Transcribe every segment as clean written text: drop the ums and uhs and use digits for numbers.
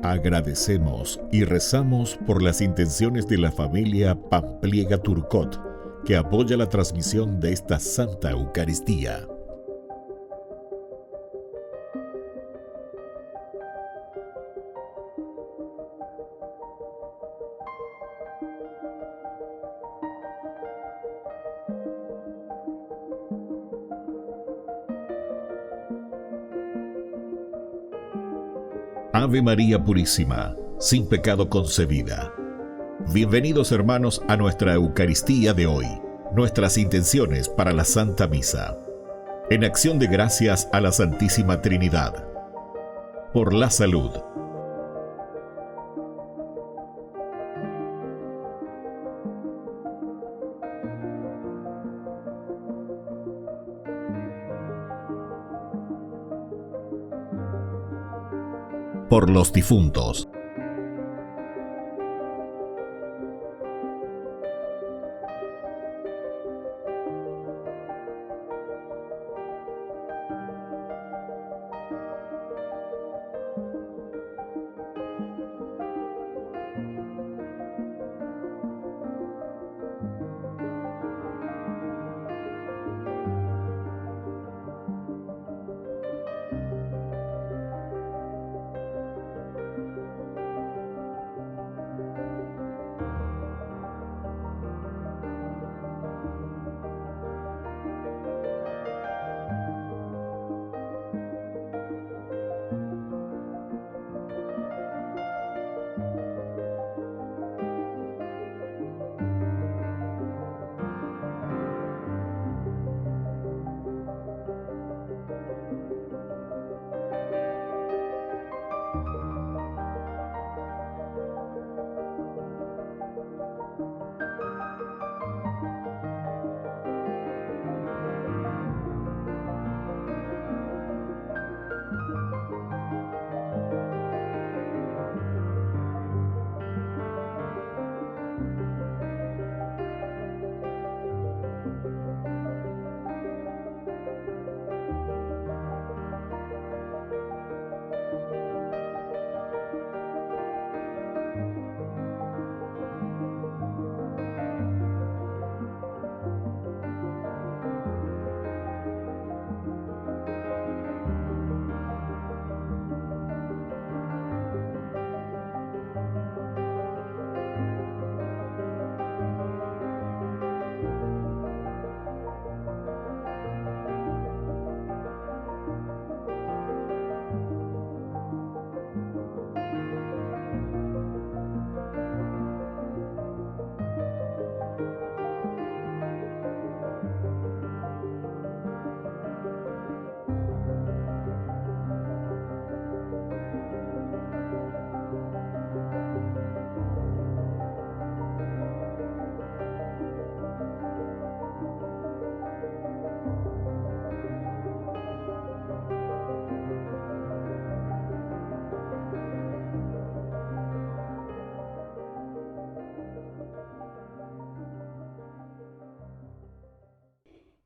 Agradecemos y rezamos por las intenciones de la familia Pampliega Turcot, que apoya la transmisión de esta Santa Eucaristía. Ave María Purísima, sin pecado concebida. Bienvenidos hermanos a nuestra Eucaristía de hoy, nuestras intenciones para la Santa Misa. En acción de gracias a la Santísima Trinidad. Por la salud. Por los difuntos.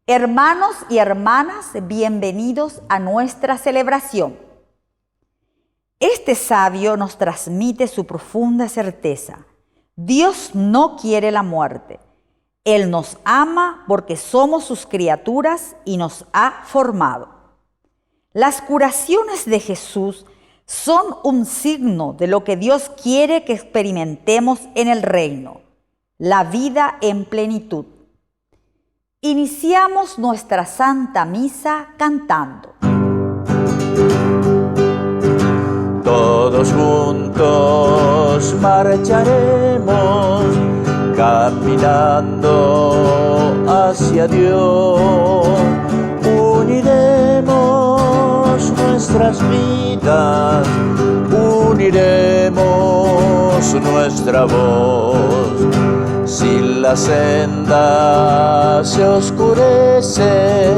Hermanos y hermanas, bienvenidos a nuestra celebración. Este sabio nos transmite su profunda certeza. Dios no quiere la muerte. Él nos ama porque somos sus criaturas y nos ha formado. Las curaciones de Jesús son un signo de lo que Dios quiere que experimentemos en el reino, la vida en plenitud. Iniciamos nuestra Santa Misa cantando. Todos juntos marcharemos caminando hacia Dios. Uniremos nuestras vidas, uniremos nuestra voz. Si la senda se oscurece,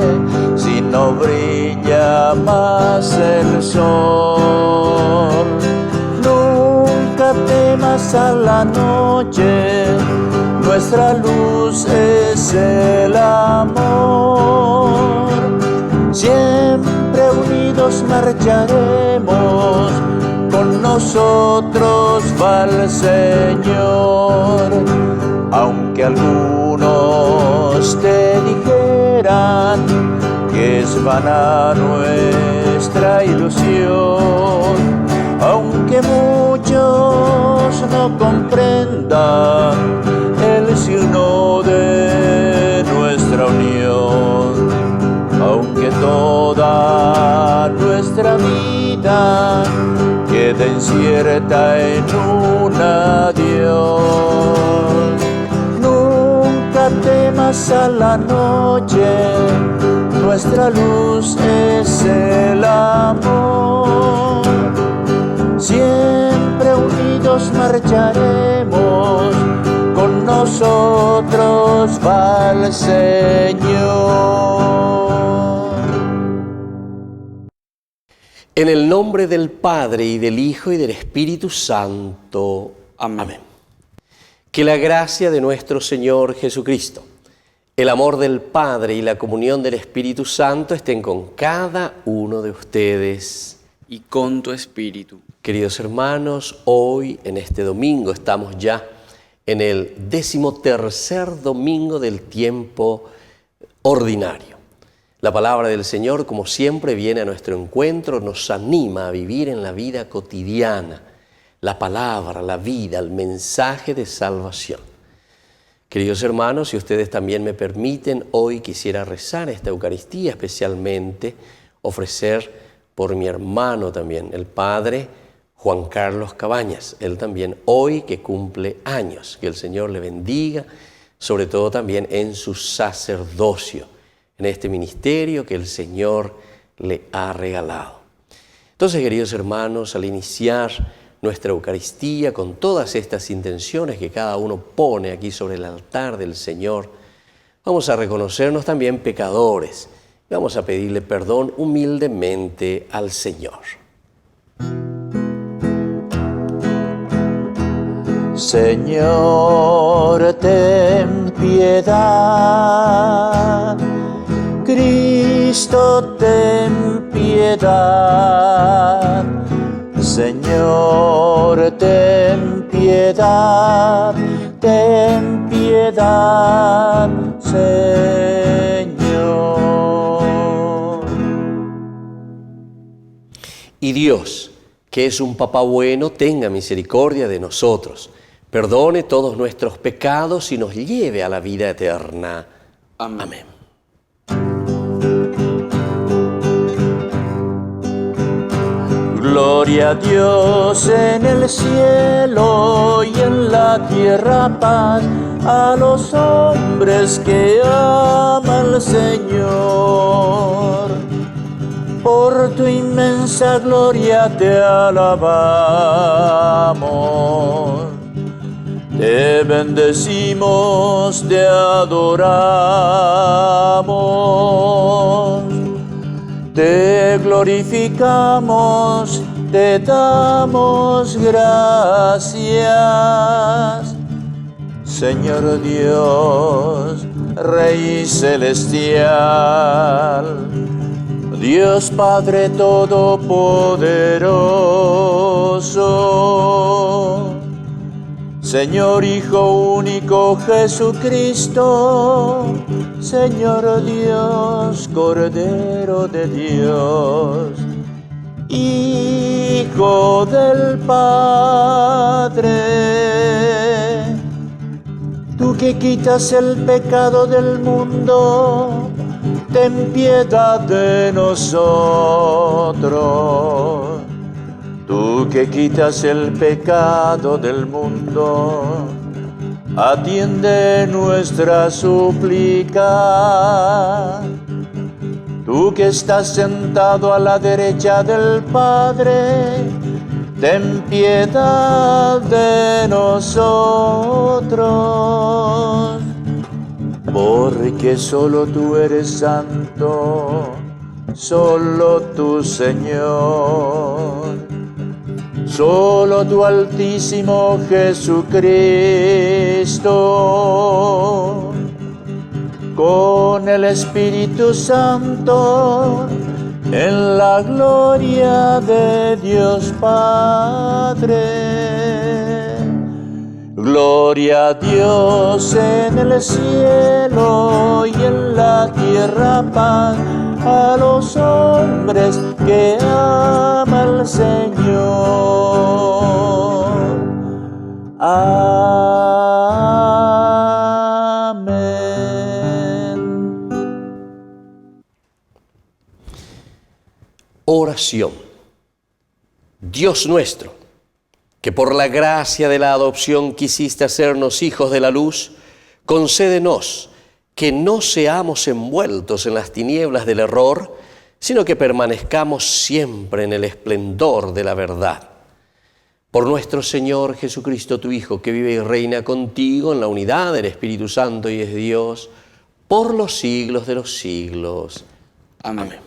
si no brilla más el sol, nunca temas a la noche, nuestra luz es el amor. Siempre unidos marcharemos, con nosotros va el Señor. Aunque algunos te dijeran que es vana nuestra ilusión, aunque muchos no comprendan el signo de nuestra unión, aunque toda nuestra vida quede incierta en un adiós, nunca temas a la noche, nuestra luz es el amor. Siempre unidos marcharemos, con nosotros va el Señor. En el nombre del Padre, y del Hijo, y del Espíritu Santo. Amén. Que la gracia de nuestro Señor Jesucristo, el amor del Padre y la comunión del Espíritu Santo estén con cada uno de ustedes. Y con tu espíritu. Queridos hermanos, hoy en este domingo estamos ya en el 13º domingo del tiempo ordinario. La palabra del Señor, como siempre, viene a nuestro encuentro, nos anima a vivir en la vida cotidiana, la palabra, la vida, el mensaje de salvación. Queridos hermanos, si ustedes también me permiten, hoy quisiera rezar esta Eucaristía, especialmente ofrecer por mi hermano también, el Padre Juan Carlos Cabañas, él también hoy que cumple años, que el Señor le bendiga, sobre todo también en su sacerdocio, en este ministerio que el Señor le ha regalado. Entonces, queridos hermanos, al iniciar nuestra Eucaristía con todas estas intenciones que cada uno pone aquí sobre el altar del Señor, vamos a reconocernos también pecadores. Vamos a pedirle perdón humildemente al Señor. Señor, ten piedad. Cristo, ten piedad. Señor, ten piedad. Ten piedad, Señor. Y Dios, que es un Papá bueno, tenga misericordia de nosotros, perdone todos nuestros pecados y nos lleve a la vida eterna. Amén. Gloria a Dios en el cielo y en la tierra paz a los hombres que ama el Señor. Por tu inmensa gloria te alabamos, te bendecimos, te adoramos, te glorificamos, te damos gracias. Señor Dios, Rey celestial, Dios Padre Todopoderoso, Señor Hijo único Jesucristo, Señor Dios, Cordero de Dios, Hijo del Padre, tú que quitas el pecado del mundo, ten piedad de nosotros. Tú que quitas el pecado del mundo, atiende nuestra súplica. Tú que estás sentado a la derecha del Padre, ten piedad de nosotros. Porque solo tú eres santo, solo tú, Señor. Solo tu Altísimo Jesucristo Cristo, con el Espíritu Santo, en la gloria de Dios Padre. Gloria a Dios en el cielo y en la tierra paz a los hombres que ama el Señor. Amén. Oración. Dios nuestro, que por la gracia de la adopción quisiste hacernos hijos de la luz, concédenos que no seamos envueltos en las tinieblas del error, sino que permanezcamos siempre en el esplendor de la verdad. Por nuestro Señor Jesucristo, tu Hijo, que vive y reina contigo en la unidad del Espíritu Santo y es Dios, por los siglos de los siglos. Amén. Amén.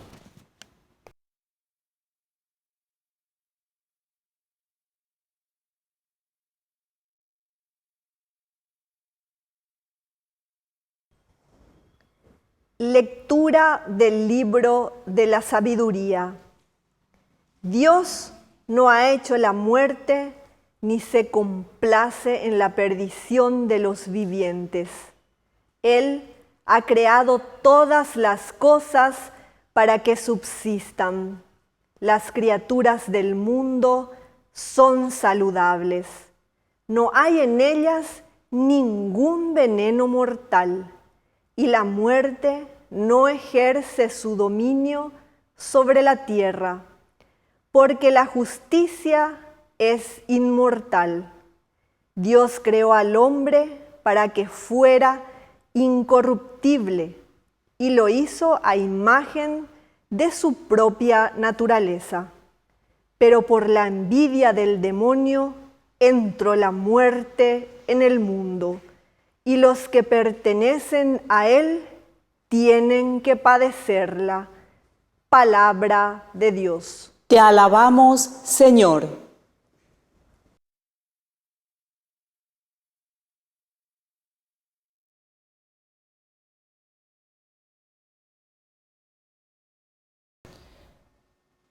Lectura del libro de la sabiduría. Dios no ha hecho la muerte ni se complace en la perdición de los vivientes. Él ha creado todas las cosas para que subsistan. Las criaturas del mundo son saludables. No hay en ellas ningún veneno mortal. Y la muerte no ejerce su dominio sobre la tierra, porque la justicia es inmortal. Dios creó al hombre para que fuera incorruptible y lo hizo a imagen de su propia naturaleza. Pero por la envidia del demonio entró la muerte en el mundo. Y los que pertenecen a Él tienen que padecerla. Palabra de Dios. Te alabamos, Señor.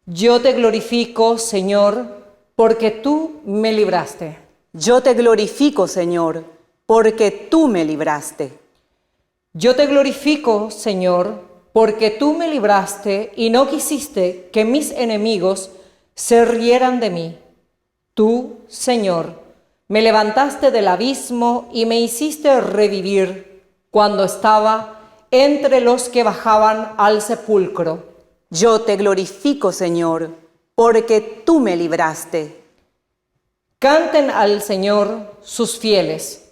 Yo te glorifico, Señor, porque tú me libraste. Yo te glorifico, Señor, porque tú me libraste. Yo te glorifico, Señor, porque tú me libraste y no quisiste que mis enemigos se rieran de mí. Tú, Señor, me levantaste del abismo y me hiciste revivir cuando estaba entre los que bajaban al sepulcro. Yo te glorifico, Señor, porque tú me libraste. Canten al Señor sus fieles.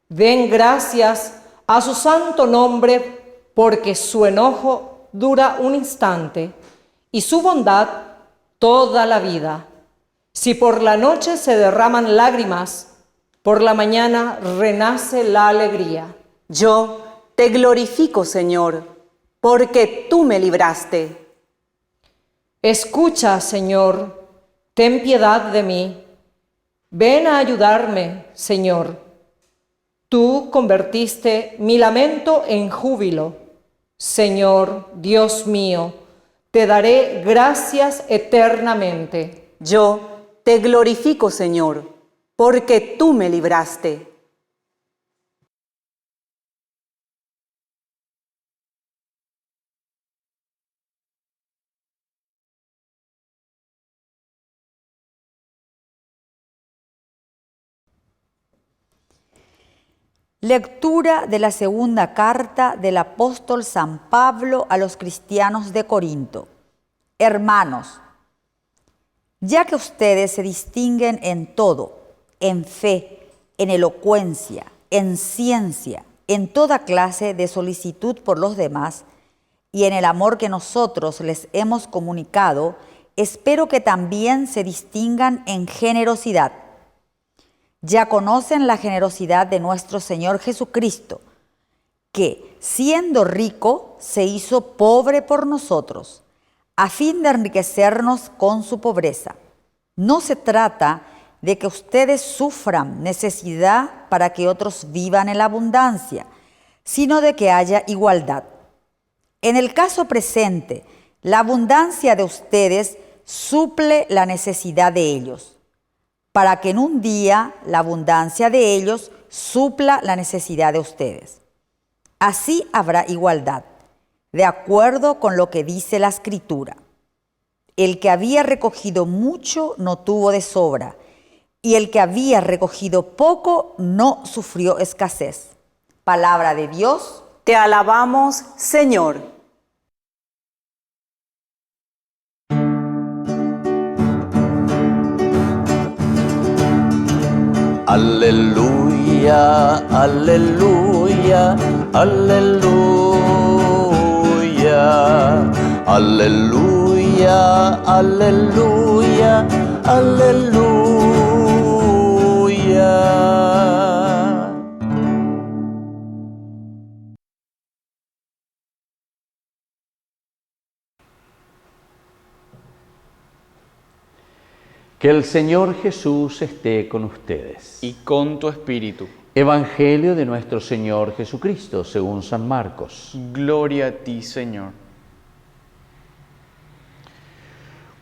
Den gracias a su santo nombre, porque su enojo dura un instante y su bondad toda la vida. Si por la noche se derraman lágrimas, por la mañana renace la alegría. Yo te glorifico, Señor, porque tú me libraste. Escucha, Señor, ten piedad de mí. Ven a ayudarme, Señor. Tú convertiste mi lamento en júbilo. Señor, Dios mío, te daré gracias eternamente. Yo te glorifico, Señor, porque tú me libraste. Lectura de la segunda carta del apóstol San Pablo a los cristianos de Corinto. Hermanos, ya que ustedes se distinguen en todo, en fe, en elocuencia, en ciencia, en toda clase de solicitud por los demás y en el amor que nosotros les hemos comunicado, espero que también se distingan en generosidad. Ya conocen la generosidad de nuestro Señor Jesucristo, que, siendo rico, se hizo pobre por nosotros, a fin de enriquecernos con su pobreza. No se trata de que ustedes sufran necesidad para que otros vivan en la abundancia, sino de que haya igualdad. En el caso presente, la abundancia de ustedes suple la necesidad de ellos, para que en un día la abundancia de ellos supla la necesidad de ustedes. Así habrá igualdad, de acuerdo con lo que dice la Escritura. El que había recogido mucho no tuvo de sobra, y el que había recogido poco no sufrió escasez. Palabra de Dios. Te alabamos, Señor. Aleluya, aleluya, aleluya, aleluya, aleluya, aleluya. Que el Señor Jesús esté con ustedes. Y con tu espíritu. Evangelio de nuestro Señor Jesucristo, según San Marcos. Gloria a ti, Señor.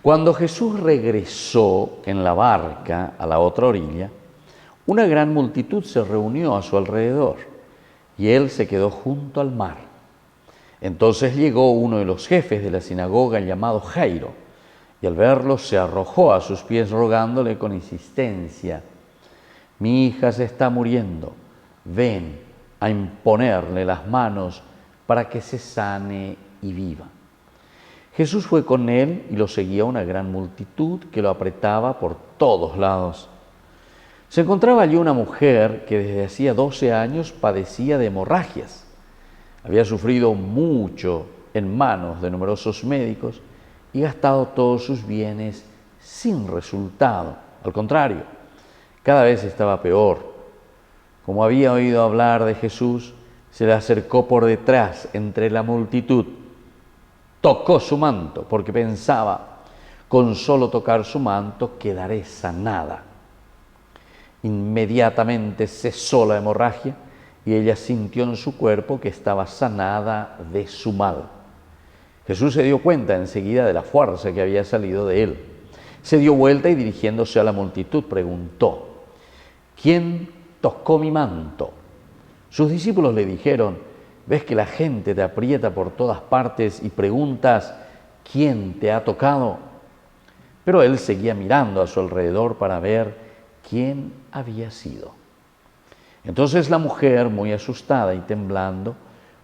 Cuando Jesús regresó en la barca a la otra orilla, una gran multitud se reunió a su alrededor, y él se quedó junto al mar. Entonces llegó uno de los jefes de la sinagoga llamado Jairo, y al verlo se arrojó a sus pies rogándole con insistencia: mi hija se está muriendo, ven a imponerle las manos para que se sane y viva. Jesús fue con él y lo seguía una gran multitud que lo apretaba por todos lados. Se encontraba allí una mujer que desde hacía 12 años padecía de hemorragias. Había sufrido mucho en manos de numerosos médicos y gastado todos sus bienes sin resultado. Al contrario, cada vez estaba peor. Como había oído hablar de Jesús, se le acercó por detrás entre la multitud. Tocó su manto porque pensaba: con solo tocar su manto quedaré sanada. Inmediatamente cesó la hemorragia y ella sintió en su cuerpo que estaba sanada de su mal. Jesús se dio cuenta enseguida de la fuerza que había salido de él. Se dio vuelta y dirigiéndose a la multitud preguntó: ¿quién tocó mi manto? Sus discípulos le dijeron: ¿ves que la gente te aprieta por todas partes y preguntas quién te ha tocado? Pero él seguía mirando a su alrededor para ver quién había sido. Entonces la mujer, muy asustada y temblando,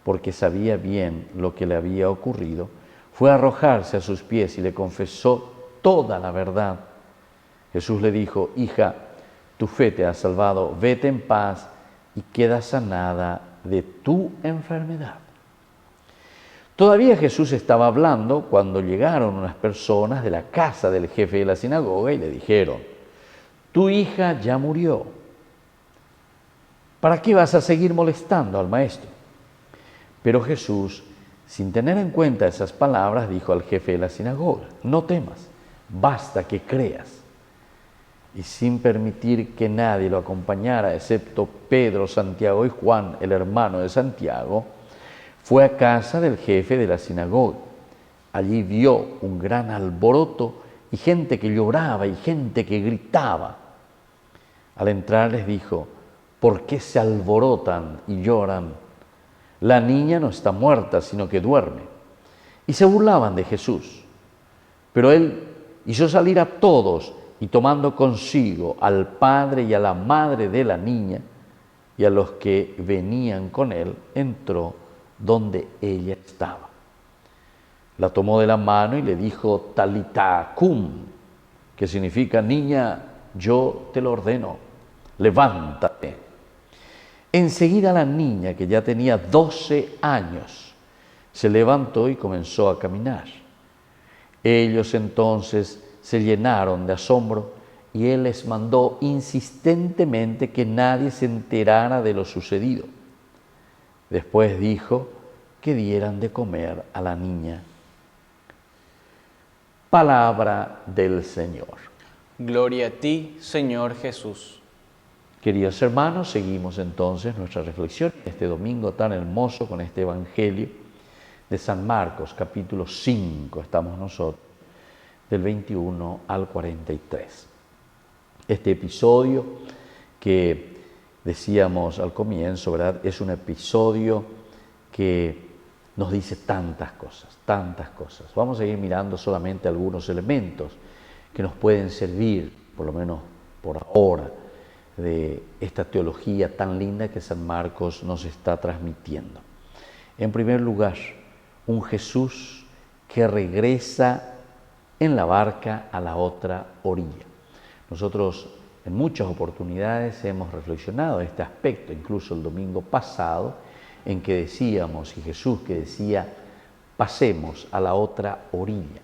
porque sabía bien lo que le había ocurrido, fue a arrojarse a sus pies y le confesó toda la verdad. Jesús le dijo: hija, tu fe te ha salvado, vete en paz y queda sanada de tu enfermedad. Todavía Jesús estaba hablando cuando llegaron unas personas de la casa del jefe de la sinagoga y le dijeron: tu hija ya murió. ¿Para qué vas a seguir molestando al maestro? Pero Jesús, sin tener en cuenta esas palabras, dijo al jefe de la sinagoga: no temas, basta que creas. Y sin permitir que nadie lo acompañara, excepto Pedro, Santiago y Juan, el hermano de Santiago, fue a casa del jefe de la sinagoga. Allí vio un gran alboroto y gente que lloraba y gente que gritaba. Al entrar les dijo: ¿por qué se alborotan y lloran? La niña no está muerta, sino que duerme. Y se burlaban de Jesús. Pero él hizo salir a todos y tomando consigo al padre y a la madre de la niña y a los que venían con él, entró donde ella estaba. La tomó de la mano y le dijo: Talita cum, que significa: niña, yo te lo ordeno, levántate. Enseguida la niña, que ya tenía 12 años, se levantó y comenzó a caminar. Ellos entonces se llenaron de asombro y él les mandó insistentemente que nadie se enterara de lo sucedido. Después dijo que dieran de comer a la niña. Palabra del Señor. Gloria a ti, Señor Jesús. Queridos hermanos, seguimos entonces nuestra reflexión este domingo tan hermoso con este Evangelio de San Marcos, capítulo 5, estamos nosotros, del 21 al 43. Este episodio que decíamos al comienzo, ¿verdad? Es un episodio que nos dice tantas cosas, tantas cosas. Vamos a ir mirando solamente algunos elementos que nos pueden servir, por lo menos por ahora, de esta teología tan linda que San Marcos nos está transmitiendo. En primer lugar, un Jesús que regresa en la barca a la otra orilla. Nosotros en muchas oportunidades hemos reflexionado este aspecto, incluso el domingo pasado, en que decíamos, y Jesús que decía, pasemos a la otra orilla.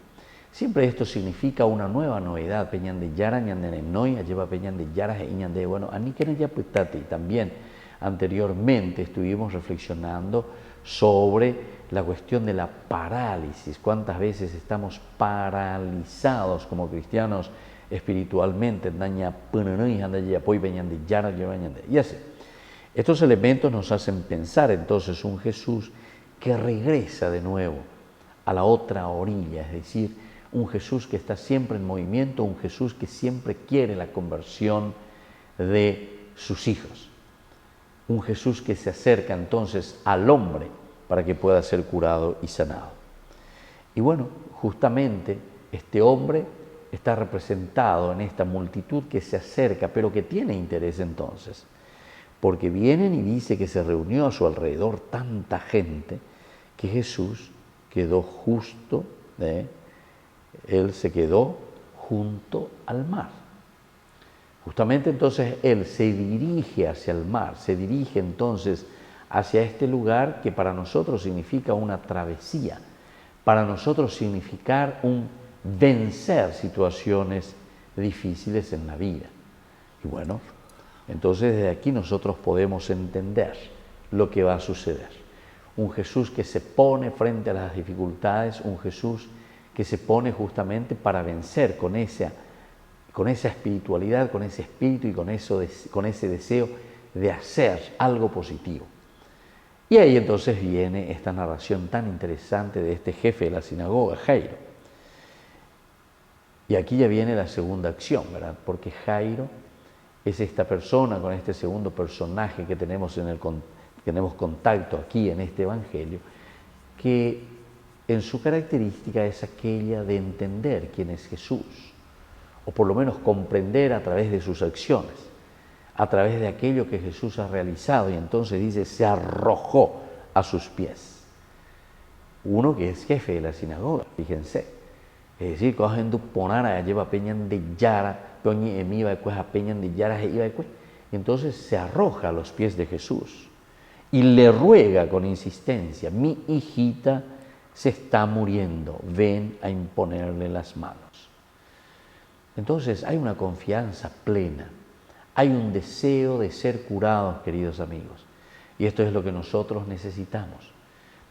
Siempre esto significa una nueva novedad. Peñan de Yara, ñande Nemnoy, lleva Peñan de Yara, ñande, bueno, ani que ya putate. También anteriormente estuvimos reflexionando sobre la cuestión de la parálisis. ¿Cuántas veces estamos paralizados como cristianos espiritualmente? Y así. Estos elementos nos hacen pensar entonces un Jesús que regresa de nuevo a la otra orilla, es decir, un Jesús que está siempre en movimiento, un Jesús que siempre quiere la conversión de sus hijos. Un Jesús que se acerca entonces al hombre para que pueda ser curado y sanado. Y bueno, justamente este hombre está representado en esta multitud que se acerca, pero que tiene interés entonces, porque vienen y dice que se reunió a su alrededor tanta gente que Jesús quedó justo, él se quedó junto al mar. Justamente entonces él se dirige hacia el mar, se dirige entonces hacia este lugar que para nosotros significa una travesía, para nosotros significar un vencer situaciones difíciles en la vida. Y bueno, entonces desde aquí nosotros podemos entender lo que va a suceder. Un Jesús que se pone frente a las dificultades, un Jesús que se pone justamente para vencer con esa espiritualidad, con ese espíritu y con ese deseo de hacer algo positivo. Y ahí entonces viene esta narración tan interesante de este jefe de la sinagoga, Jairo. Y aquí ya viene la segunda acción, ¿verdad? Porque Jairo es esta persona con este segundo personaje que tenemos contacto aquí en este Evangelio, que en su característica es aquella de entender quién es Jesús, o por lo menos comprender a través de sus acciones, a través de aquello que Jesús ha realizado, y entonces dice, se arrojó a sus pies. Uno que es jefe de la sinagoga, fíjense, es decir, cogen tu ponara, lleva peñan de yara, peñi emiva, a peñan de yara, y entonces se arroja a los pies de Jesús y le ruega con insistencia, mi hijita se está muriendo, ven a imponerle las manos. Entonces hay una confianza plena, hay un deseo de ser curados, queridos amigos, y esto es lo que nosotros necesitamos.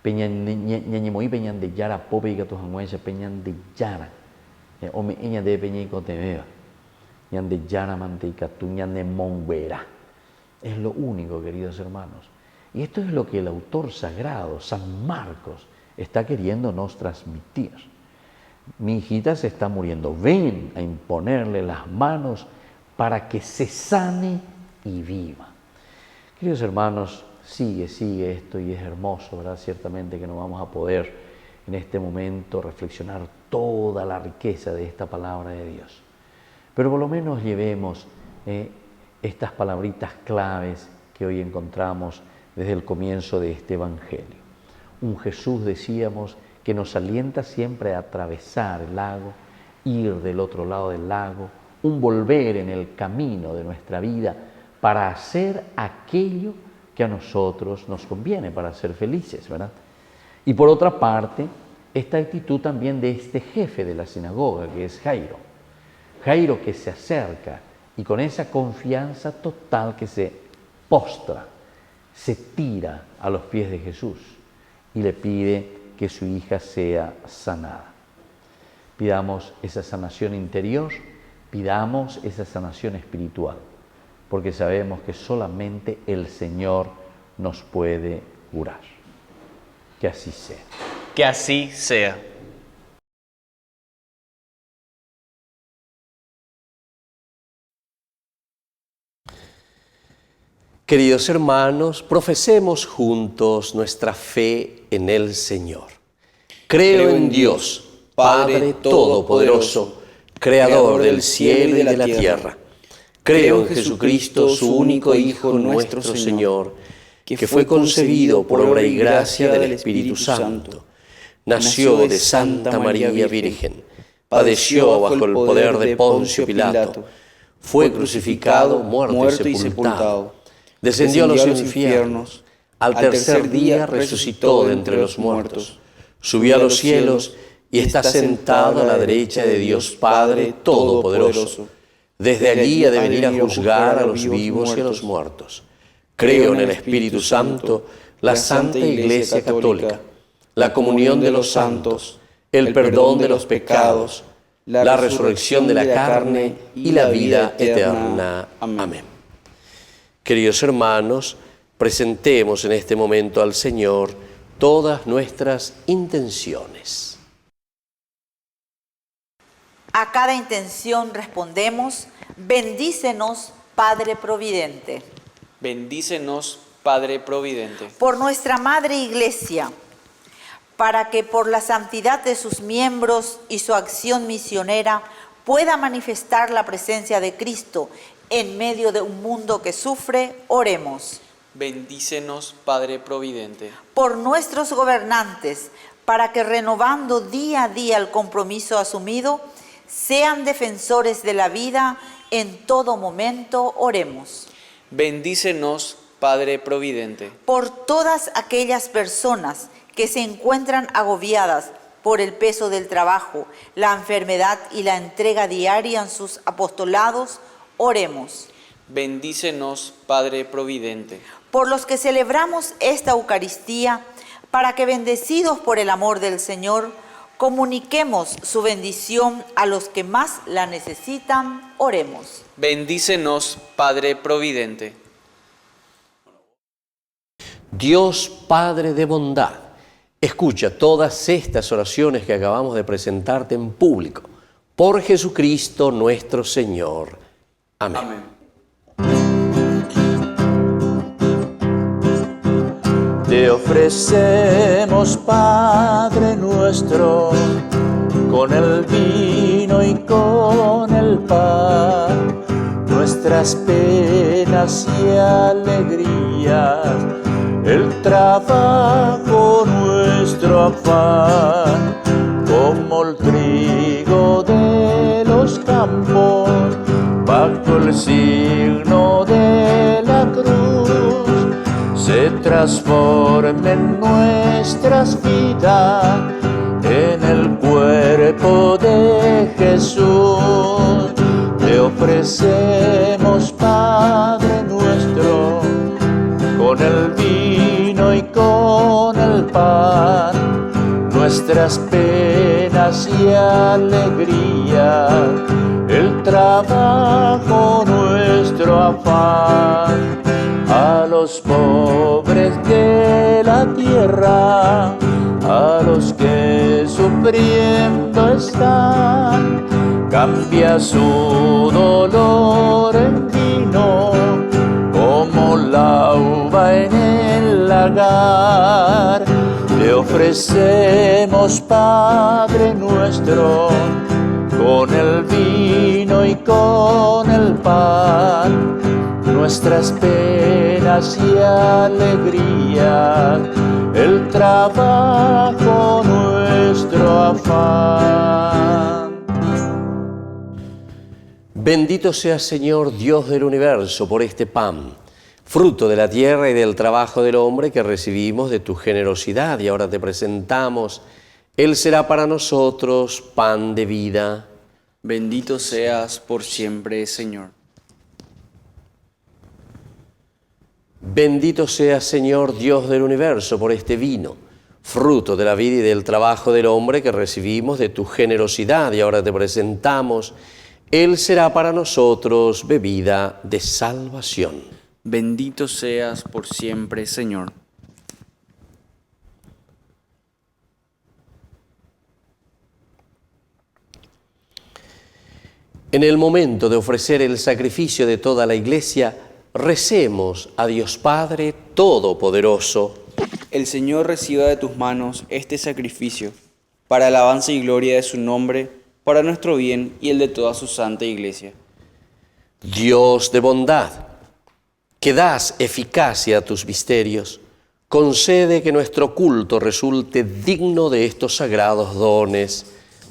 Peñan de yara, pope y gatos angüencha, peñan de yara, o me eña de peña y cotebeba, ñan de yara manteca, tu ñan de monguera. Es lo único, queridos hermanos. Y esto es lo que el autor sagrado, San Marcos, está queriéndonos transmitir. Mi hijita se está muriendo, ven a imponerle las manos para que se sane y viva. Queridos hermanos, sigue esto y es hermoso, ¿verdad? Ciertamente que no vamos a poder en este momento reflexionar toda la riqueza de esta palabra de Dios. Pero por lo menos llevemos estas palabritas claves que hoy encontramos desde el comienzo de este Evangelio. Un Jesús, decíamos, que nos alienta siempre a atravesar el lago, ir del otro lado del lago, un volver en el camino de nuestra vida para hacer aquello que a nosotros nos conviene, para ser felices, ¿verdad? Y por otra parte, esta actitud también de este jefe de la sinagoga, que es Jairo. Jairo que se acerca y con esa confianza total que se postra, se tira a los pies de Jesús y le pide que su hija sea sanada. Pidamos esa sanación interior Pidamos esa sanación espiritual, porque sabemos que solamente el Señor nos puede curar. Que así sea. Que así sea. Queridos hermanos, profesemos juntos nuestra fe en el Señor. Creo en Dios, Padre Todopoderoso, Creador del cielo y de la tierra. Creo en Jesucristo, su único Hijo, nuestro Señor, que fue concebido por obra y gracia del Espíritu Santo. Nació de Santa María Virgen, padeció bajo el poder de Poncio Pilato, fue crucificado, muerto y sepultado. Descendió a los infiernos, al tercer día resucitó de entre los muertos, subió a los cielos y está sentado a la derecha de Dios Padre Todopoderoso. Desde allí ha de venir a juzgar a los vivos y a los muertos. Creo en el Espíritu Santo, la Santa Iglesia Católica, la comunión de los santos, el perdón de los pecados, la resurrección de la carne y la vida eterna. Amén. Queridos hermanos, presentemos en este momento al Señor todas nuestras intenciones. A cada intención respondemos: bendícenos, Padre Providente. Bendícenos, Padre Providente. Por nuestra Madre Iglesia, para que por la santidad de sus miembros y su acción misionera pueda manifestar la presencia de Cristo en medio de un mundo que sufre, oremos. Bendícenos, Padre Providente. Por nuestros gobernantes, para que renovando día a día el compromiso asumido, sean defensores de la vida en todo momento, oremos. Bendícenos, Padre Providente. Por todas aquellas personas que se encuentran agobiadas por el peso del trabajo, la enfermedad y la entrega diaria en sus apostolados, oremos. Bendícenos, Padre Providente. Por los que celebramos esta Eucaristía, para que bendecidos por el amor del Señor, comuniquemos su bendición a los que más la necesitan, oremos. Bendícenos, Padre Providente. Dios Padre de bondad, escucha todas estas oraciones que acabamos de presentarte en público. Por Jesucristo nuestro Señor. Amén. Amén. Te ofrecemos, Padre nuestro, con el vino y con el pan, nuestras penas y alegrías, el trabajo, nuestro afán, como el trigo de los campos, bajo el signo de la cruz, se transformen nuestras vidas en el cuerpo de Jesús. Te ofrecemos, Padre nuestro, con el vino y con el pan, nuestras penas y alegrías, el trabajo, nuestro afán, a los pobres de la tierra, a los que sufriendo están, cambia su dolor en vino, como la uva en el lagar. Te ofrecemos, Padre nuestro, con el vino y con el pan, nuestras penas y alegrías, el trabajo, nuestro afán. Bendito sea, Señor, Dios del universo, por este pan, fruto de la tierra y del trabajo del hombre que recibimos de tu generosidad, y ahora te presentamos. Él será para nosotros pan de vida. Bendito seas por siempre, Señor. Bendito sea, Señor, Dios del universo, por este vino, fruto de la vida y del trabajo del hombre que recibimos de tu generosidad, y ahora te presentamos. Él será para nosotros bebida de salvación. Bendito seas por siempre, Señor. En el momento de ofrecer el sacrificio de toda la Iglesia, recemos a Dios Padre Todopoderoso. El Señor reciba de tus manos este sacrificio, para alabanza y gloria de su nombre, para nuestro bien y el de toda su santa Iglesia. Dios de bondad, que das eficacia a tus misterios, concede que nuestro culto resulte digno de estos sagrados dones,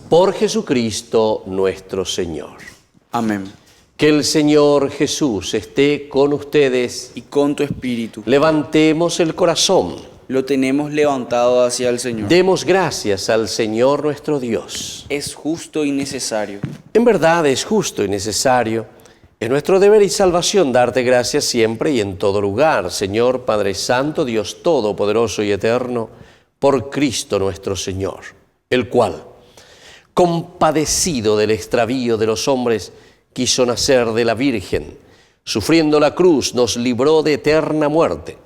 por Jesucristo nuestro Señor. Amén. Que el Señor Jesús esté con ustedes. Y con tu espíritu. Levantemos el corazón. Lo tenemos levantado hacia el Señor. Demos gracias al Señor nuestro Dios. Es justo y necesario. En verdad es justo y necesario. Es nuestro deber y salvación darte gracias siempre y en todo lugar, Señor Padre Santo, Dios Todopoderoso y Eterno, por Cristo nuestro Señor, el cual, compadecido del extravío de los hombres, quiso nacer de la Virgen, sufriendo la cruz nos libró de eterna muerte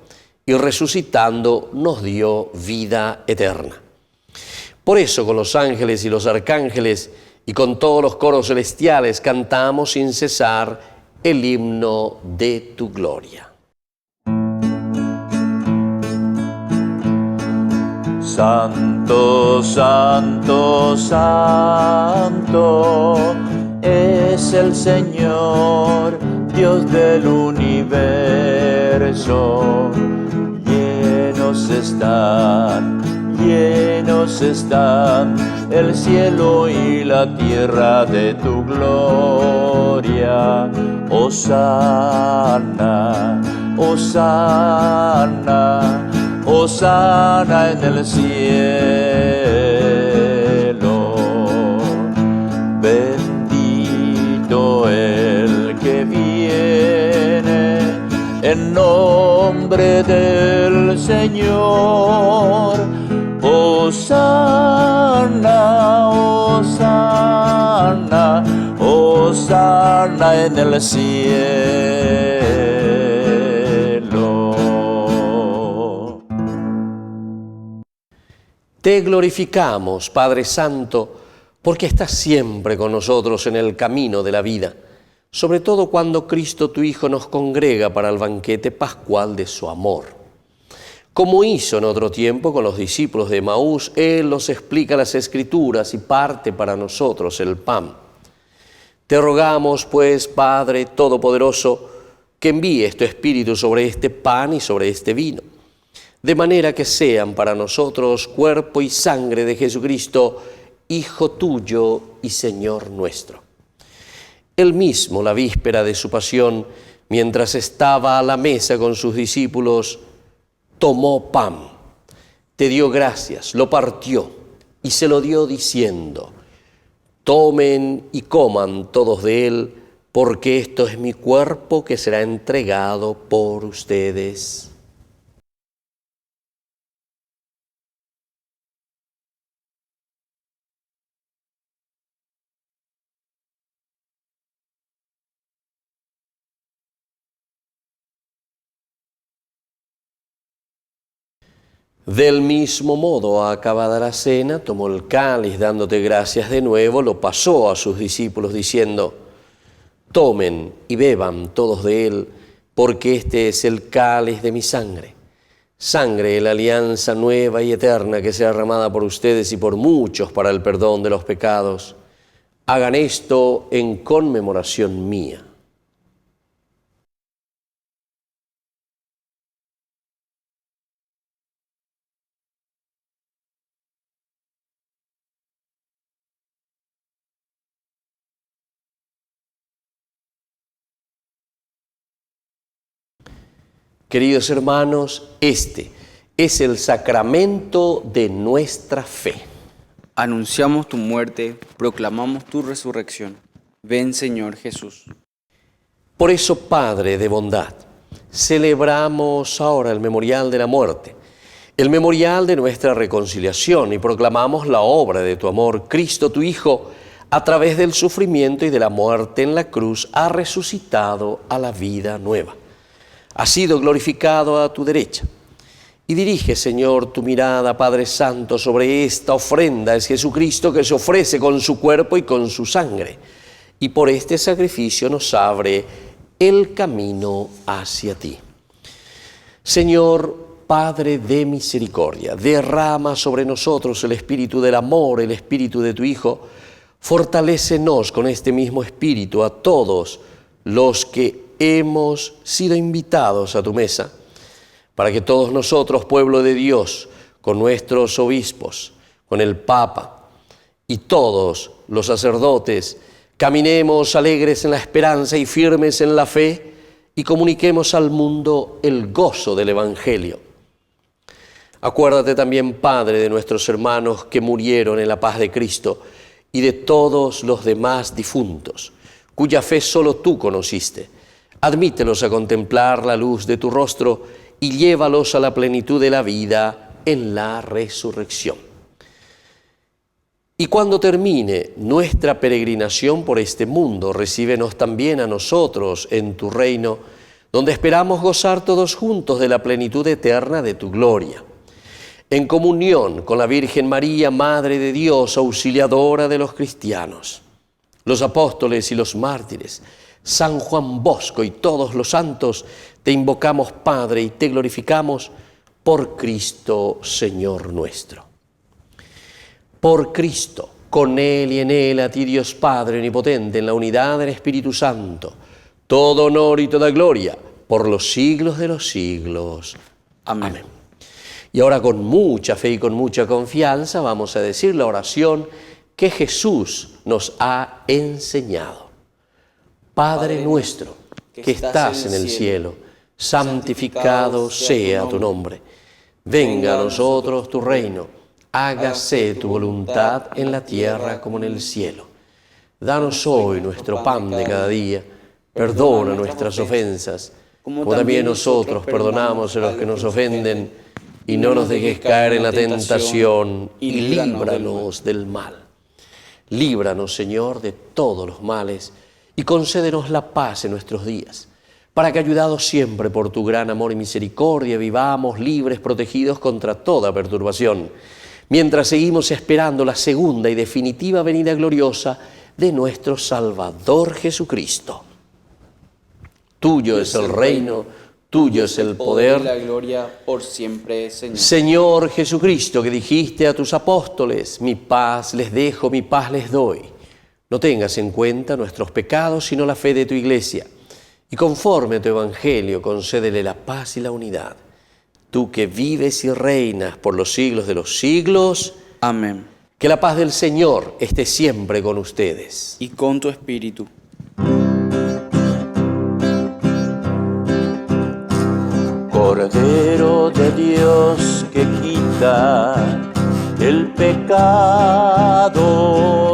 y resucitando nos dio vida eterna. Por eso con los ángeles y los arcángeles y con todos los coros celestiales cantamos sin cesar el himno de tu gloria. Santo, santo, santo es el Señor, Dios del universo. Llenos están el cielo y la tierra de tu gloria. Hosana, hosana, hosana en el cielo. Bendito el que viene en nombre del Señor. Hosana, hosana, hosana en el cielo. Te glorificamos, Padre Santo, porque estás siempre con nosotros en el camino de la vida, sobre todo cuando Cristo tu Hijo nos congrega para el banquete pascual de su amor. Como hizo en otro tiempo con los discípulos de Emaús, Él nos explica las Escrituras y parte para nosotros el pan. Te rogamos, pues, Padre Todopoderoso, que envíes tu Espíritu sobre este pan y sobre este vino, de manera que sean para nosotros cuerpo y sangre de Jesucristo, Hijo tuyo y Señor nuestro. Él mismo, la víspera de su pasión, mientras estaba a la mesa con sus discípulos, tomó pan, te dio gracias, lo partió y se lo dio diciendo: tomen y coman todos de él, porque esto es mi cuerpo que será entregado por ustedes. Del mismo modo, acabada la cena, tomó el cáliz, dándote gracias de nuevo, lo pasó a sus discípulos diciendo: tomen y beban todos de él, porque este es el cáliz de mi sangre, sangre de la alianza nueva y eterna que será derramada por ustedes y por muchos para el perdón de los pecados. Hagan esto en conmemoración mía. Queridos hermanos, este es el sacramento de nuestra fe. Anunciamos tu muerte, proclamamos tu resurrección. Ven, Señor Jesús. Por eso, Padre de bondad, celebramos ahora el memorial de la muerte, el memorial de nuestra reconciliación, y proclamamos la obra de tu amor, Cristo tu Hijo, a través del sufrimiento y de la muerte en la cruz, ha resucitado a la vida nueva. Ha sido glorificado a tu derecha. Y dirige, Señor, tu mirada, Padre Santo, sobre esta ofrenda. Es Jesucristo que se ofrece con su cuerpo y con su sangre. Y por este sacrificio nos abre el camino hacia ti. Señor, Padre de misericordia, derrama sobre nosotros el espíritu del amor, el espíritu de tu Hijo. Fortalécenos con este mismo espíritu a todos los que hemos sido invitados a tu mesa, para que todos nosotros, pueblo de Dios, con nuestros obispos, con el Papa y todos los sacerdotes, caminemos alegres en la esperanza y firmes en la fe y comuniquemos al mundo el gozo del Evangelio. Acuérdate también, Padre, de nuestros hermanos que murieron en la paz de Cristo y de todos los demás difuntos, cuya fe solo tú conociste. Admítelos a contemplar la luz de tu rostro y llévalos a la plenitud de la vida en la resurrección. Y cuando termine nuestra peregrinación por este mundo, recíbenos también a nosotros en tu reino, donde esperamos gozar todos juntos de la plenitud eterna de tu gloria. En comunión con la Virgen María, Madre de Dios, auxiliadora de los cristianos, los apóstoles y los mártires, San Juan Bosco y todos los santos, te invocamos, Padre, y te glorificamos por Cristo, Señor nuestro. Por Cristo, con Él y en Él, a ti, Dios Padre omnipotente, en la unidad del Espíritu Santo, todo honor y toda gloria, por los siglos de los siglos. Amén. Y ahora, con mucha fe y con mucha confianza, vamos a decir la oración que Jesús nos ha enseñado. Padre nuestro, que estás en el cielo, santificado sea tu nombre. Venga a nosotros tu reino, hágase tu voluntad en la tierra como en el cielo. Danos hoy nuestro pan de cada día, perdona nuestras ofensas, como también nosotros perdonamos a los que nos ofenden, y no nos dejes caer en la tentación, y líbranos del mal. Líbranos, Señor, de todos los males, y concédenos la paz en nuestros días, para que, ayudados siempre por tu gran amor y misericordia, vivamos libres, protegidos contra toda perturbación, mientras seguimos esperando la segunda y definitiva venida gloriosa de nuestro Salvador Jesucristo. Tuyo es el reino, tuyo es el poder y la gloria por siempre, Señor. Señor Jesucristo, que dijiste a tus apóstoles, mi paz les dejo, mi paz les doy. No tengas en cuenta nuestros pecados, sino la fe de tu Iglesia. Y conforme a tu Evangelio, concédele la paz y la unidad. Tú que vives y reinas por los siglos de los siglos. Amén. Que la paz del Señor esté siempre con ustedes. Y con tu espíritu. Cordero de Dios que quita el pecado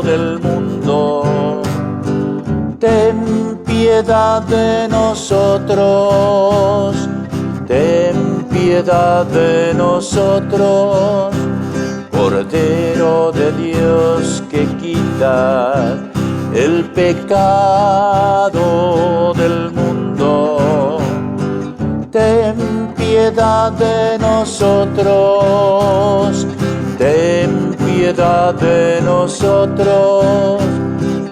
del mundo, ten piedad de nosotros, ten piedad de nosotros. Cordero de Dios que quita el pecado del mundo, ten piedad de nosotros, ten piedad de nosotros.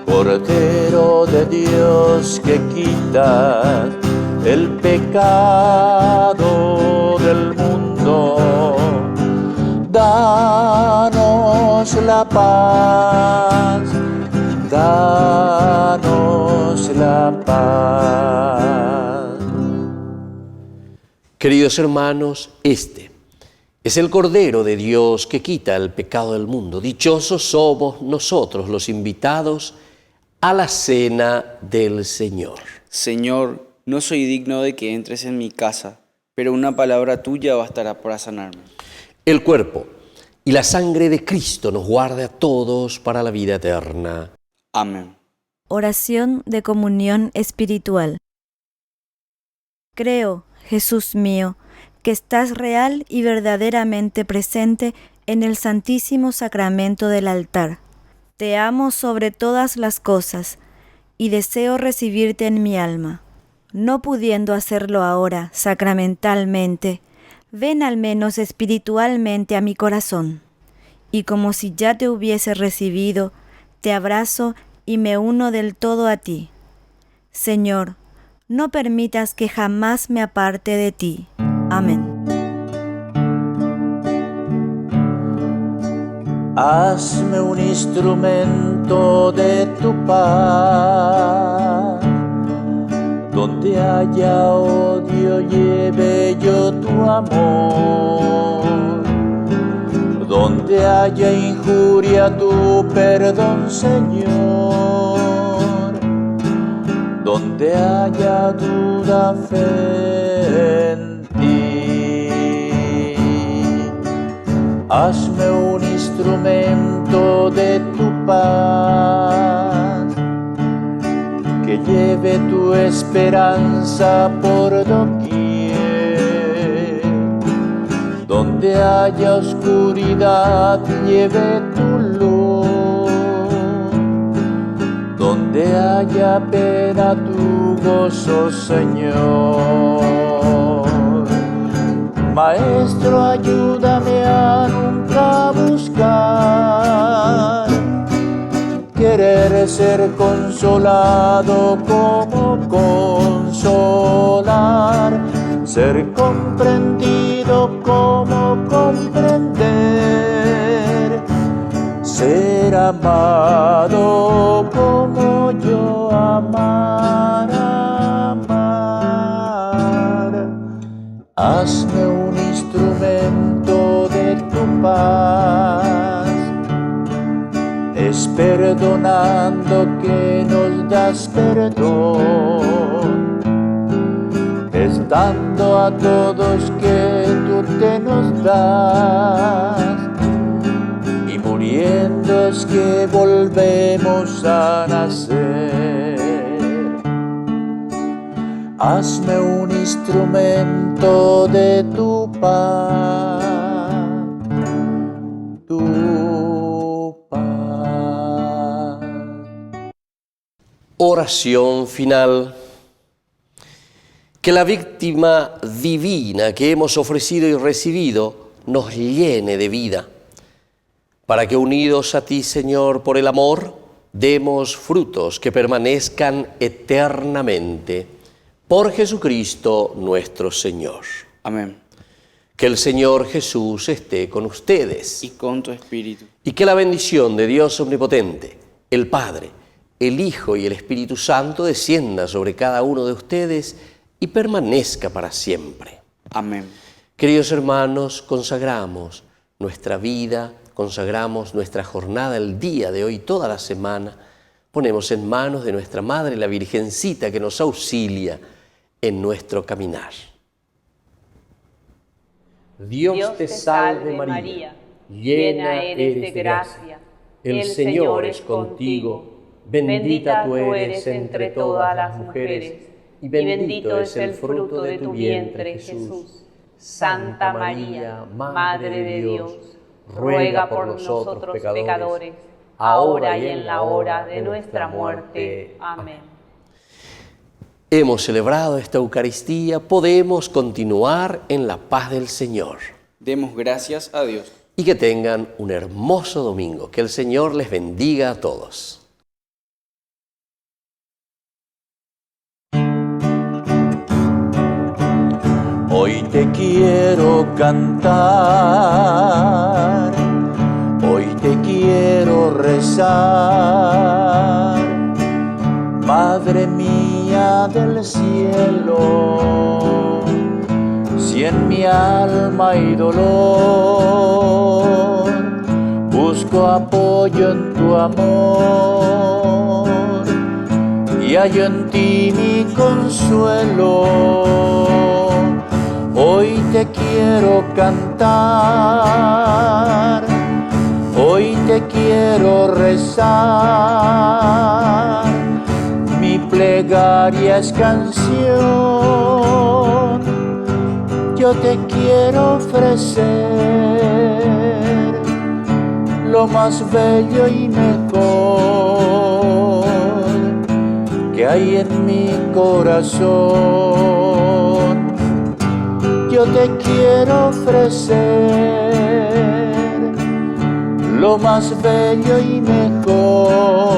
Cordero de Dios que quita el pecado del mundo, danos la paz, danos la paz. Queridos hermanos, este es el Cordero de Dios que quita el pecado del mundo. Dichosos somos nosotros los invitados a la cena del Señor. Señor, no soy digno de que entres en mi casa, pero una palabra tuya bastará para sanarme. El cuerpo y la sangre de Cristo nos guarde a todos para la vida eterna. Amén. Oración de comunión espiritual. Creo, Jesús mío, que estás real y verdaderamente presente en el Santísimo Sacramento del altar. Te amo sobre todas las cosas y deseo recibirte en mi alma. No pudiendo hacerlo ahora sacramentalmente, ven al menos espiritualmente a mi corazón. Y como si ya te hubiese recibido, te abrazo y me uno del todo a ti. Señor, no permitas que jamás me aparte de ti. Amén. Hazme un instrumento de tu paz. Donde haya odio, lleve yo tu amor. Donde haya injuria, tu perdón, Señor. Donde haya duda, fe en ti. Hazme un instrumento de tu paz, que lleve tu esperanza por doquier. Donde haya oscuridad, lleve tu luz. Donde haya pena, tu gozo, Señor. Maestro, ayúdame a nunca buscar querer ser consolado como consolar, ser comprendido como comprender, ser amado como yo amar. Hazme un instrumento de tu paz, es perdonando que nos das perdón, es dando a todos que tú te nos das, y muriendo es que volvemos a nacer. Hazme un instrumento de tu paz, tu paz. Oración final. Que la víctima divina que hemos ofrecido y recibido nos llene de vida, para que unidos a ti, Señor, por el amor, demos frutos que permanezcan eternamente. Por Jesucristo nuestro Señor. Amén. Que el Señor Jesús esté con ustedes. Y con tu espíritu. Y que la bendición de Dios Omnipotente, el Padre, el Hijo y el Espíritu Santo descienda sobre cada uno de ustedes y permanezca para siempre. Amén. Queridos hermanos, consagramos nuestra vida, consagramos nuestra jornada, el día de hoy, toda la semana. Ponemos en manos de nuestra Madre, la Virgencita, que nos auxilia en nuestro caminar. Dios te salve María, llena eres de gracia, el Señor es contigo, bendita tú eres entre todas las mujeres, y bendito es el fruto de tu vientre, Jesús. Santa María, Madre de Dios, ruega por nosotros pecadores, ahora y en la hora de nuestra muerte. Amén. Hemos celebrado esta Eucaristía, podemos continuar en la paz del Señor. Demos gracias a Dios. Y que tengan un hermoso domingo. Que el Señor les bendiga a todos. Hoy te quiero cantar, hoy te quiero rezar, Madre mía del cielo, si en mi alma hay dolor, busco apoyo en tu amor, y hallo en ti mi consuelo. Hoy te quiero cantar, hoy te quiero rezar, mi plegaria es canción, yo te quiero ofrecer lo más bello y mejor que hay en mi corazón. Yo te quiero ofrecer lo más bello y mejor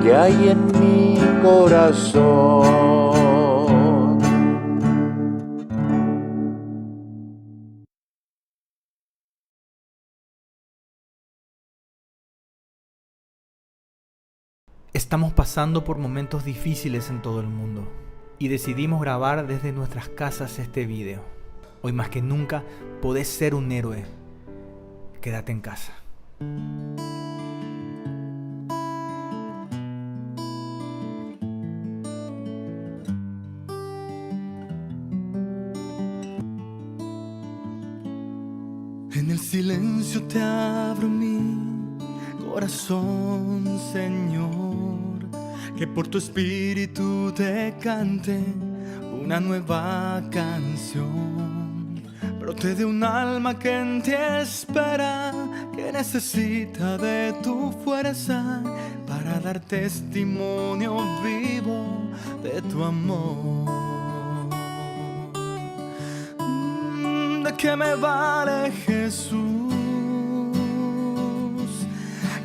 que hay en mi corazón. Estamos pasando por momentos difíciles en todo el mundo y decidimos grabar desde nuestras casas este video. Hoy más que nunca podés ser un héroe. Quédate en casa. En el silencio te abro mi corazón, Señor, que por tu espíritu te cante una nueva canción. Brote de un alma que en ti espera, que necesita de tu fuerza para dar testimonio vivo de tu amor. ¿De qué me vale, Jesús,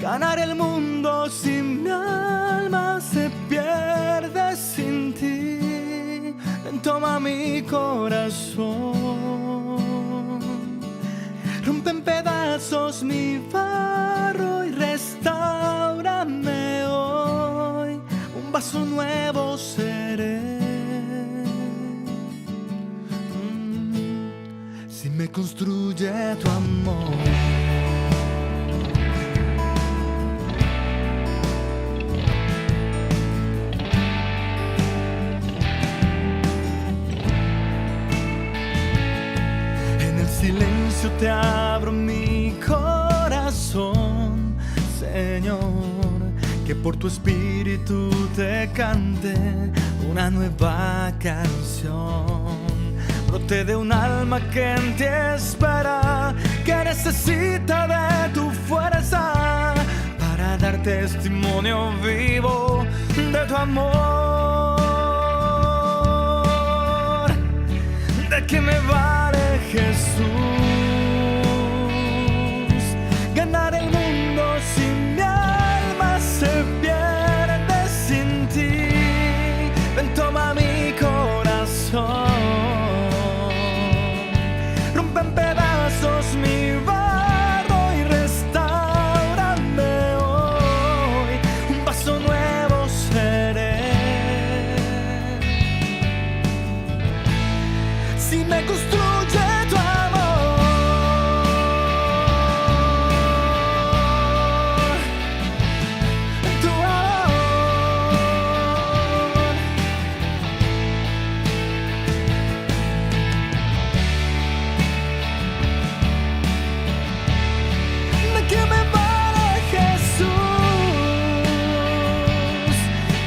ganar el mundo si mi alma se pierde sin ti? Ven, toma mi corazón, rompe en pedazos mi barro y restáurame hoy. Un vaso nuevo seré si me construye tu amor. Silencio te abro mi corazón, Señor, que por tu espíritu te cante una nueva canción. Brote de un alma que en ti espera, que necesita de tu fuerza para dar testimonio vivo de tu amor. ¿De qué me vale, Jesús, ganar el mundo si mi alma se pierde sin ti? Ven, toma mi corazón, rompe en pedazos mi barro y restáurame hoy. Un vaso nuevo seré si me construye tu amor. Tu amor. ¿De qué me vale, Jesús,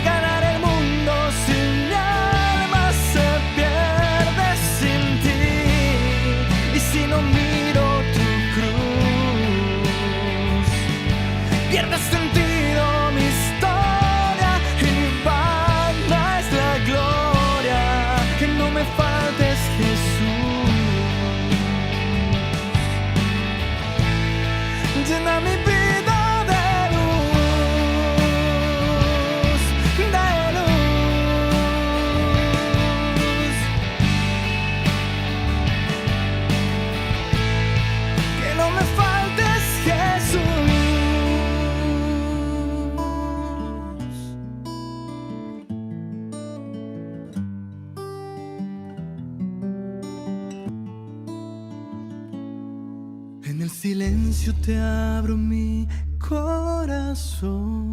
ganar el mundo si mi alma se pierde sin ti? Y si no miro tu cruz, pierde sentido mi historia y vana es la gloria. Que no me faltes, Jesús, llena mi vida de luz, de luz. Que no me faltes, Jesús. En el silencio te abro mi corazón.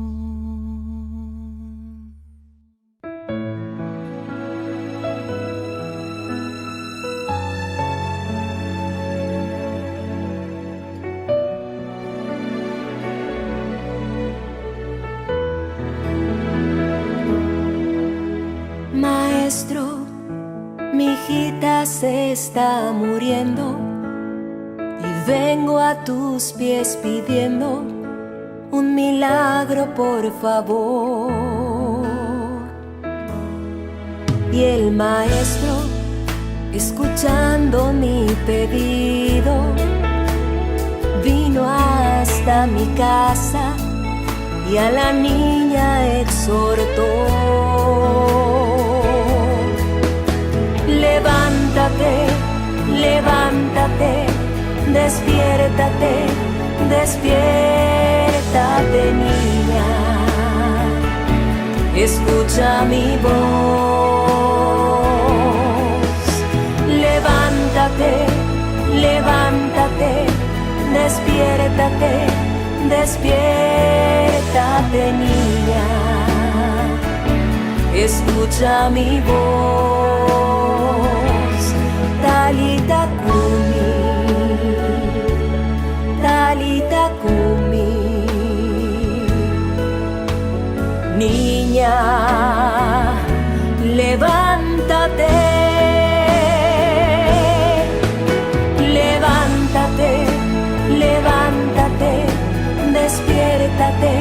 Maestro, mi hijita se está muriendo y vengo a tus pies pidiendo un milagro, por favor. Y el maestro, escuchando mi pedido, vino hasta mi casa y a la niña exhortó. Levántate, levántate, despiértate, despiértate, niña. Escucha mi voz. Levántate, levántate, despiértate, despiértate, niña. Escucha mi voz. Talita kumi, talita kumi. Niña, levántate, levántate, levántate, despiértate,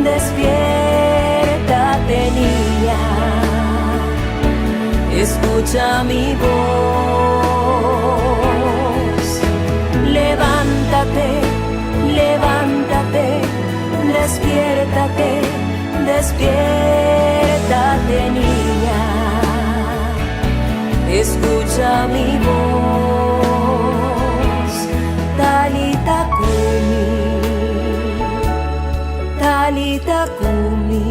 despiértate, niña. Escucha mi voz. Levántate, levántate, despiértate, despiértate, niña. Escucha mi voz. Talita kumi, talita kumi.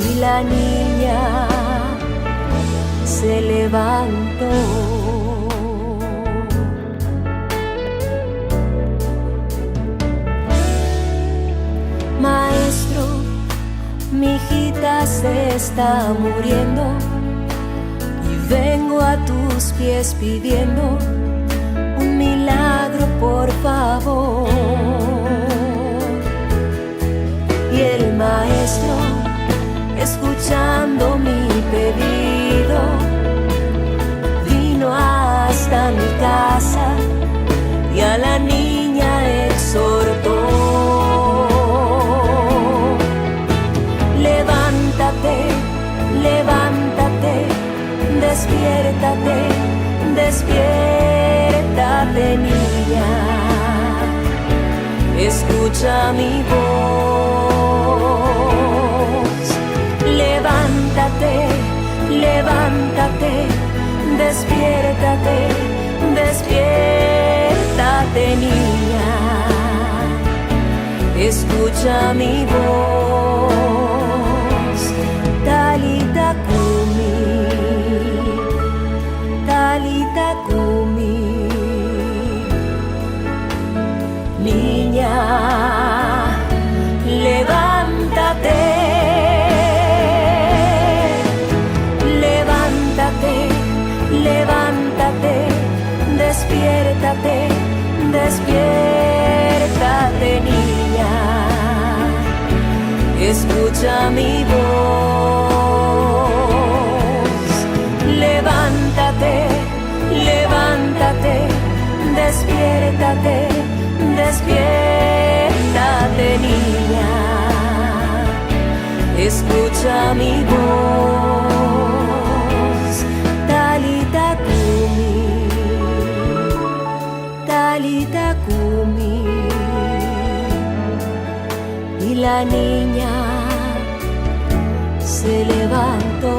Y la niña se levantó. Maestro, mi hijita se está muriendo y vengo a tus pies pidiendo un milagro, por favor. Y el maestro, escuchando mi pedido, vino hasta mi casa y a la niña exhortó. Levántate, levántate, despiértate, despiértate, niña. Escucha mi voz. Levántate, levántate, despiértate, despiértate, niña. Escucha mi voz. Talita kumi, talita kumi. Niña, levántate, levántate, levántate, despiértate, despiértate, niña. Escucha mi voz. Levántate, levántate, despiértate, despiértate, niña. Escucha mi voz. Talita kumi, talita kumi. Y la niña se levantó.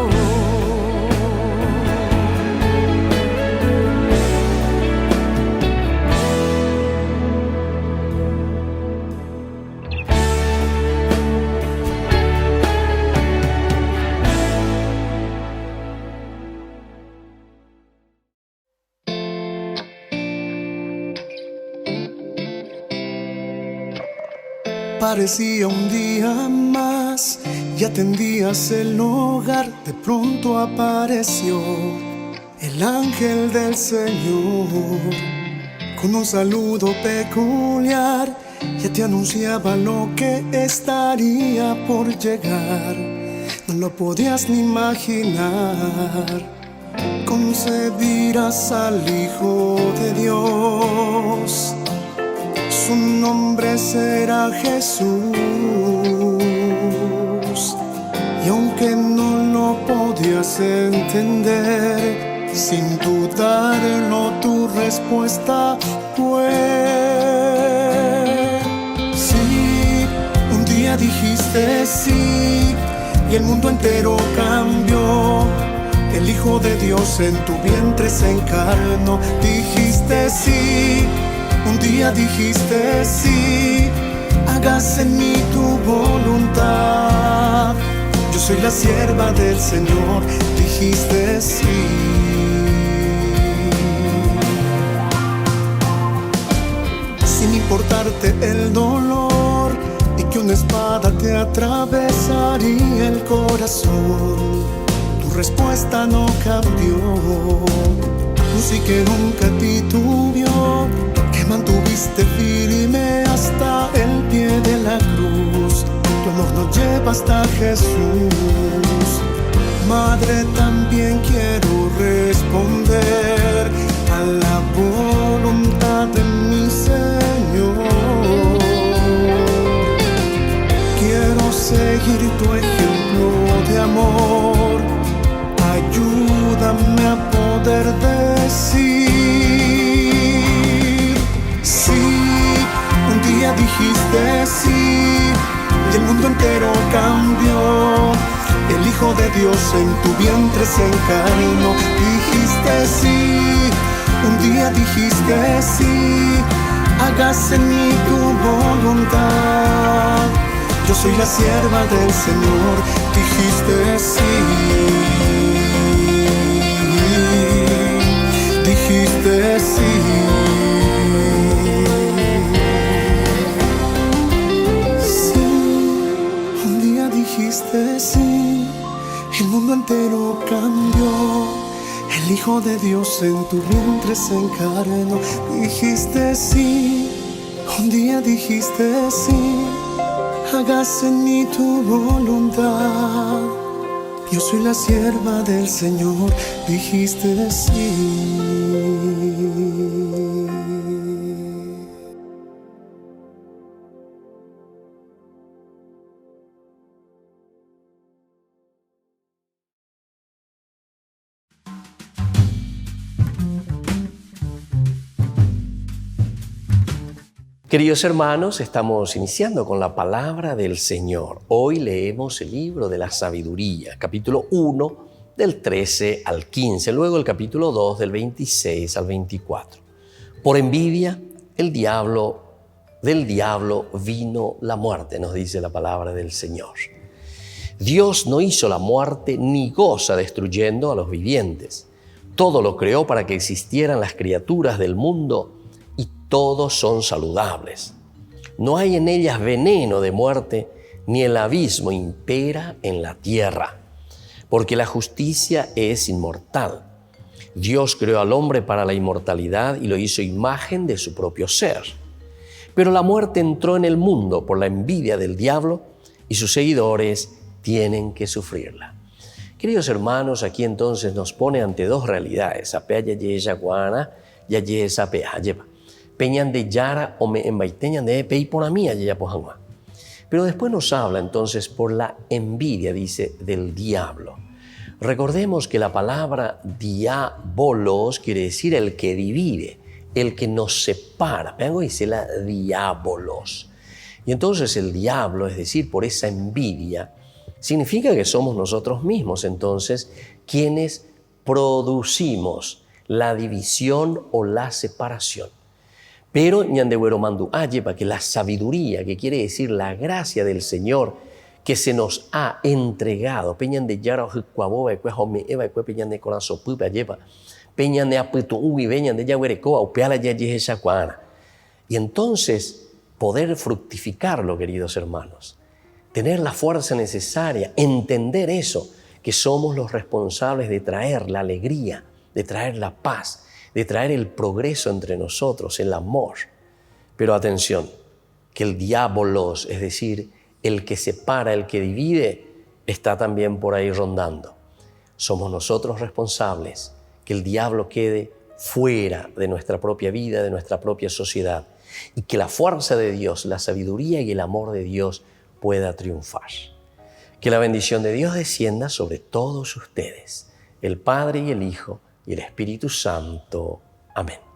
Parecía un día más y atendías el hogar. De pronto apareció el ángel del Señor con un saludo peculiar. Ya te anunciaba lo que estaría por llegar. No lo podías ni imaginar. Con un concebirás al Hijo de Dios. Su nombre será Jesús. Y aunque no lo podías entender, sin dudarlo tu respuesta fue sí. Un día dijiste sí y el mundo entero cambió. El Hijo de Dios en tu vientre se encarnó. Dijiste sí, un día dijiste sí, hágase en mí tu voluntad. Yo soy la sierva del Señor, dijiste sí. Sin importarte el dolor y que una espada te atravesaría el corazón, tu respuesta no cambió. Tú sí que nunca titubeó, que mantuviste firme hasta el pie de la cruz. Tu amor nos lleva hasta Jesús. Madre, también quiero responder a la voluntad de mi Señor. Quiero seguir tu ejemplo de amor. Ayúdame a poder decir sí. Un día dijiste sí y el mundo entero cambió. El Hijo de Dios en tu vientre se encarnó. Dijiste sí, un día dijiste sí, hágase en mí tu voluntad. Yo soy la sierva del Señor, dijiste sí. Dijiste sí. Sí, un día dijiste sí, el mundo entero cambió. El Hijo de Dios en tu vientre se encarnó. Dijiste sí, un día dijiste sí, hágase en mí tu voluntad. Yo soy la sierva del Señor, dijiste sí. Queridos hermanos, estamos iniciando con la palabra del Señor. Hoy leemos el libro de la sabiduría, capítulo 1, del 13 al 15, luego el capítulo 2, del 26 al 24. Por envidia, del diablo vino la muerte, nos dice la palabra del Señor. Dios no hizo la muerte ni goza destruyendo a los vivientes. Todo lo creó para que existieran las criaturas del mundo y todos son saludables. No hay en ellas veneno de muerte, ni el abismo impera en la tierra, porque la justicia es inmortal. Dios creó al hombre para la inmortalidad y lo hizo imagen de su propio ser. Pero la muerte entró en el mundo por la envidia del diablo y sus seguidores tienen que sufrirla. Queridos hermanos, aquí entonces nos pone ante dos realidades. Peñan de Yara o me embaiteñan de Peiponamía ya Pojanua. Pero después nos habla entonces por la envidia, dice, del diablo. Recordemos que la palabra diabolos quiere decir el que divide, el que nos separa. Vengo y dice la diabolos. Y entonces el diablo, es decir, por esa envidia, significa que somos nosotros mismos entonces quienes producimos la división o la separación. Pero ñandegüero mandu para que la sabiduría, que quiere decir la gracia del Señor que se nos ha entregado, peñan de yara jucuaboba pues home eva pues peñan de corazón pupa lleva peñan de aputo ubi peñan de yaguerecoa o peala ya esa cuana. Y entonces poder fructificarlo, queridos hermanos, tener la fuerza necesaria, entender eso, que somos los responsables de traer la alegría, de traer la paz, de traer el progreso entre nosotros, el amor. Pero atención, que el diabolos, es decir, el que separa, el que divide, está también por ahí rondando. Somos nosotros responsables que el diablo quede fuera de nuestra propia vida, de nuestra propia sociedad, y que la fuerza de Dios, la sabiduría y el amor de Dios pueda triunfar. Que la bendición de Dios descienda sobre todos ustedes, el Padre y el Hijo y el Espíritu Santo. Amén.